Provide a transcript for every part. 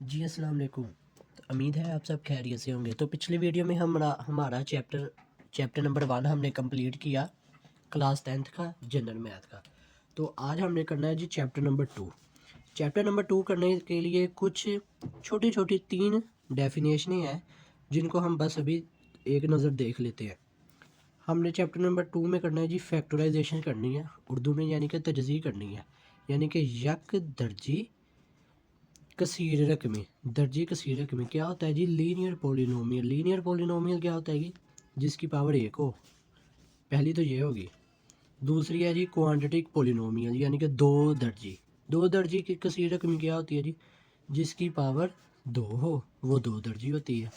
जी अस्सलाम वालेकुम। उम्मीद है आप सब खैरियत से होंगे। तो पिछली वीडियो में हमारा चैप्टर नंबर 1 हमने कंप्लीट किया, क्लास 10th का जनरल मैथ का। तो आज हमने करना है जी चैप्टर नंबर 2। चैप्टर नंबर 2 करने के लिए कुछ छोटी छोटी 3 डेफिनेशनें हैं जिनको हम बस अभी एक नज़र देख लेते हैं। हमने चैप्टर नंबर 2 में करना है जी फैक्टराइजेशन करनी है उर्दू में, यानी कि तजज़ी करनी है, यानी कि यक दर्जी कसीर रकमी। दर्जी कसीर रकमी क्या होता है जी? Linear polynomial. लीनियर पोलिनोमियल क्या होता है जी? जिसकी पावर 1 हो। पहली तो ये होगी। दूसरी है जी क्वांटिटिक पोलिनोमियल, यानी कि दो दर्जी। दो दर्जी की कसीर रकमी क्या होती है जी? जिसकी पावर 2 हो, वो दो दर्जी होती है।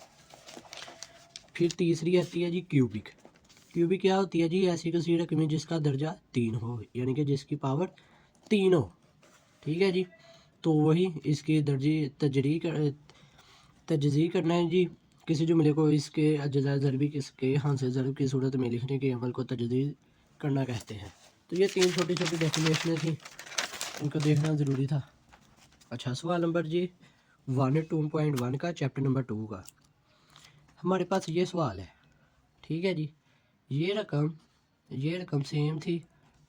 फिर तीसरी आती है जी क्यूबिक। क्यूबिक क्या होती है जी? ऐसी कसीर रकमी जिसका दर्जा 3 हो, यानी कि जिसकी पावर 3 हो। ठीक है जी। तो वही इसकी तजज़ी करना है जी। किसी जुमले को इसके अज्जा ज़रबी किसके हांसे ज़रब की सूरत में लिखने के अमल को तजज़ी करना कहते हैं। तो ये 3 छोटी छोटी डेफिनेशनें थी, इनको देखना ज़रूरी था। अच्छा, सवाल नंबर जी 1.2.1 का चैप्टर नंबर 2 का हमारे पास ये सवाल है। ठीक है जी। ये रकम सेम थी,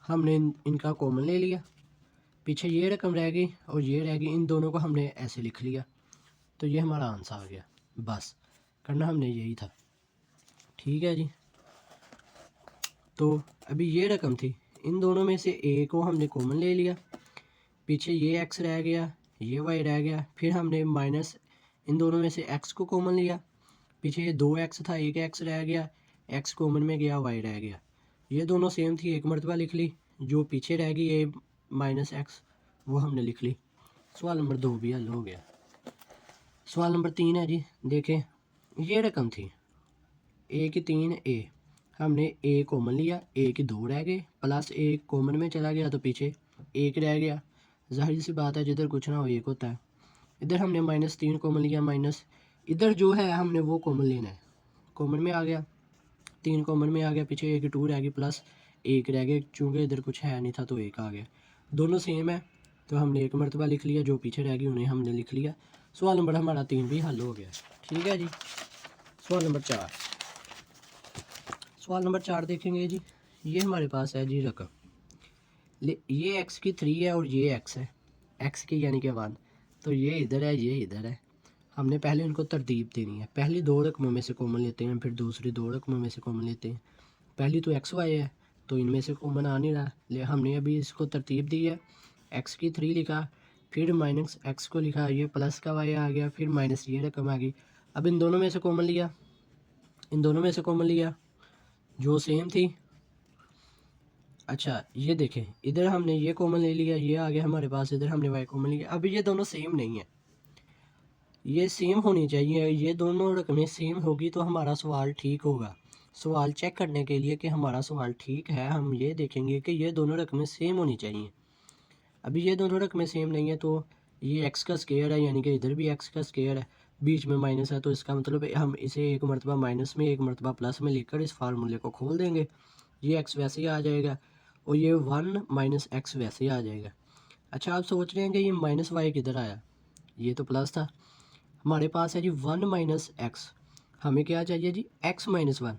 हमने इनका कॉमन ले लिया। पीछे ये रकम रह गई और ये रह गई, इन दोनों को हमने ऐसे लिख लिया। तो ये हमारा आंसर आ गया। बस करना हमने यही था। ठीक है जी। तो अभी ये रकम थी, इन दोनों में से ए को हमने कॉमन ले लिया। पीछे ये एक्स रह गया, ये वाई रह गया। फिर हमने माइनस इन दोनों में से एक्स को कॉमन लिया। पीछे ये 2x था, एक एक्स रह गया, एक्स कॉमन में गया, वाई रह गया। ये दोनों सेम थी, एक मरतबा लिख ली। जो पीछे रह गई ए माइनस एक्स, वो हमने लिख ली। सवाल नंबर 2 भी हल हो गया। सवाल नंबर 3 है जी। देखें, ये रकम थी ए की 3 ए, हमने ए कॉमन लिया, ए की 2 रह गए, प्लस ए कॉमन में चला गया तो पीछे एक रह गया। जाहिर सी बात है, जिधर कुछ ना हो एक होता है। इधर हमने -3 कॉमन लिया, माइनस इधर जो है हमने वो कॉमन लेना है। कॉमन में आ गया, 3 कॉमन में आ गया, पीछे एक 2 रह गई, प्लस एक रह गया। चूँकि इधर कुछ है नहीं था तो एक आ गया। दोनों सेम है तो हमने एक मरतबा लिख लिया, जो पीछे रह गई उन्हें हमने लिख लिया। सवाल नंबर हमारा 3 भी हल हो गया। ठीक है जी। सवाल नंबर 4। सवाल नंबर 4 देखेंगे जी। ये हमारे पास है जी रकम, ये एक्स की 3 है और ये एक्स है, एक्स की यानी कि 1। तो ये इधर है, ये इधर है। हमने पहले इनको तरतीब देनी है। पहली 2 रकमों में से कॉमन लेते हैं, फिर दूसरी 2 रकमों में से कॉमन लेते हैं। पहली तो एक्स वाई है, तो इनमें से कॉमन आ नहीं रहा, ले हमने अभी इसको तरतीब दी है। एक्स की 3 लिखा, फिर माइनस एक्स को लिखा, ये प्लस का वाई आ गया, फिर माइनस ये रकम आ गई। अब इन दोनों में से कॉमन लिया, इन दोनों में से कॉमन लिया जो सेम थी। अच्छा, ये देखें, इधर हमने ये कॉमन ले लिया, ये आ गया हमारे पास, इधर हमने वाई कॉमन लिया। अब ये दोनों सेम नहीं है, ये सेम होनी चाहिए। ये दोनों रकमें सेम होगी तो हमारा सवाल ठीक होगा। सवाल चेक करने के लिए कि हमारा सवाल ठीक है, हम ये देखेंगे कि ये दोनों रकमें सेम होनी चाहिए। अभी ये दोनों रकमें सेम नहीं है, तो ये एक्स का स्क्वायर है, यानी कि इधर भी एक्स का स्क्वायर है, बीच में माइनस है, तो इसका मतलब हम इसे एक मरतबा माइनस में एक मरतबा प्लस में लिखकर इस फार्मूले को खोल देंगे। ये एक्स वैसे ही आ जाएगा और ये 1 माइनस एक्स वैसे ही आ जाएगा। अच्छा, आप सोच रहे हैं कि ये माइनस वाई किधर आया? ये तो प्लस था। हमारे पास है जी 1 माइनस एक्स, हमें क्या चाहिए जी? X minus 1।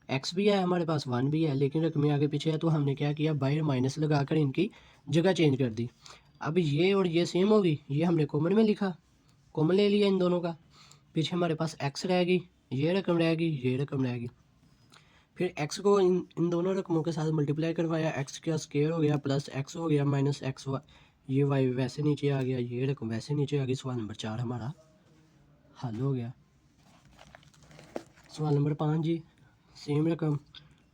एक्स भी है हमारे पास, 1 भी है, लेकिन रकमें आगे पीछे है तो हमने क्या किया? बाहर माइनस लगाकर इनकी जगह चेंज कर दी। अब ये और ये सेम होगी, ये हमने कॉमन में लिखा, कॉमन ले लिया इन दोनों का। पीछे हमारे पास एक्स रह गई, ये रकम रह गई, ये रकम रह गई। फिर एक्स को इन दोनों रकमों के साथ मल्टीप्लाई करवाया, एक्स का स्क्वायर हो गया, प्लस एक्स हो गया, माइनस एक्स, ये वाई वैसे नीचे आ गया, ये रकम वैसे नीचे आ गई। सवाल नंबर 4 हमारा हल हो गया। सवाल नंबर 5 जी। सेम रकम,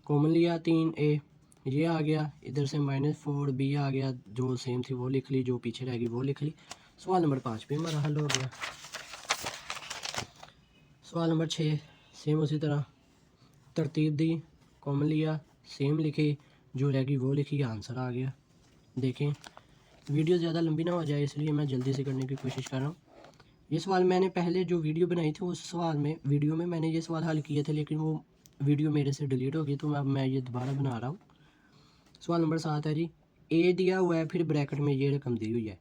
कॉमन लिया 3 ए, ये आ गया, इधर से -4 बी आ गया, जो सेम थी वो लिख ली, जो पीछे रह गई वो लिख ली। सवाल नंबर 5 भी हमारा हल हो गया। सवाल नंबर 6, सेम उसी तरह तरतीब दी, कॉमन लिया, सेम लिखी, जो रह गई वो लिखी, आंसर आ गया। देखें, वीडियो ज़्यादा लंबी ना हो जाए इसलिए मैं जल्दी से करने की कोशिश कर रहा हूँ। ये सवाल मैंने पहले जो वीडियो बनाई थी उस वीडियो में मैंने ये सवाल हल किए थे, लेकिन वो वीडियो मेरे से डिलीट हो गई, तो अब मैं ये दोबारा बना रहा हूँ। सवाल नंबर 7 है जी। ए दिया हुआ है, फिर ब्रैकेट में ये रकम दी हुई है।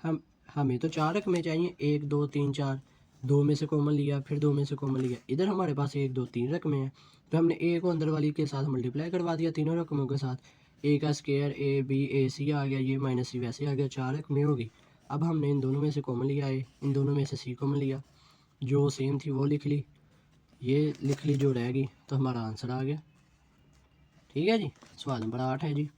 हम हमें तो 4 रकमें चाहिए, 1 2 3 4, 2 में से कॉमन लिया, फिर 2 में से कॉमन लिया। इधर हमारे पास 1 2 3 रकमें हैं, तो हमने ए को अंदर वाली के साथ मल्टीप्लाई करवा दिया तीनों रकमों के साथ। ए का स्क्वायर ए बी ए सी आ गया, ये माइनस सी वैसे आ गया, 4 रकमें होगी। अब हमने इन दोनों में से कॉमन लिया है, इन दोनों में से सी कॉमन लिया, जो सेम थी वो लिख ली, ये लिख ली जो रहेगी, तो हमारा आंसर आ गया। ठीक है जी। सवाल नंबर 8 है जी,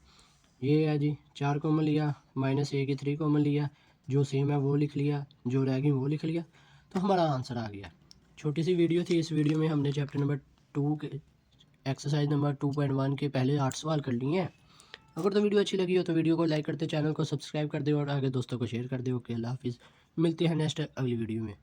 ये है जी 4 कॉमन लिया, माइनस ए की 3 कॉमन लिया, जो सेम है वो लिख लिया, जो रहेगी वो लिख लिया, तो हमारा आंसर आ गया। छोटी सी वीडियो थी, इस वीडियो में हमने चैप्टर नंबर 2 के एक्सरसाइज नंबर 2.1 के पहले 8 सवाल कर लिए हैं। अगर तो वीडियो अच्छी लगी हो तो वीडियो को लाइक करते, चैनल को सब्सक्राइब कर दे और आगे दोस्तों को शेयर कर दे। ओके, अल्लाह हाफिज़। मिलते हैं नेक्स्ट अगली वीडियो में।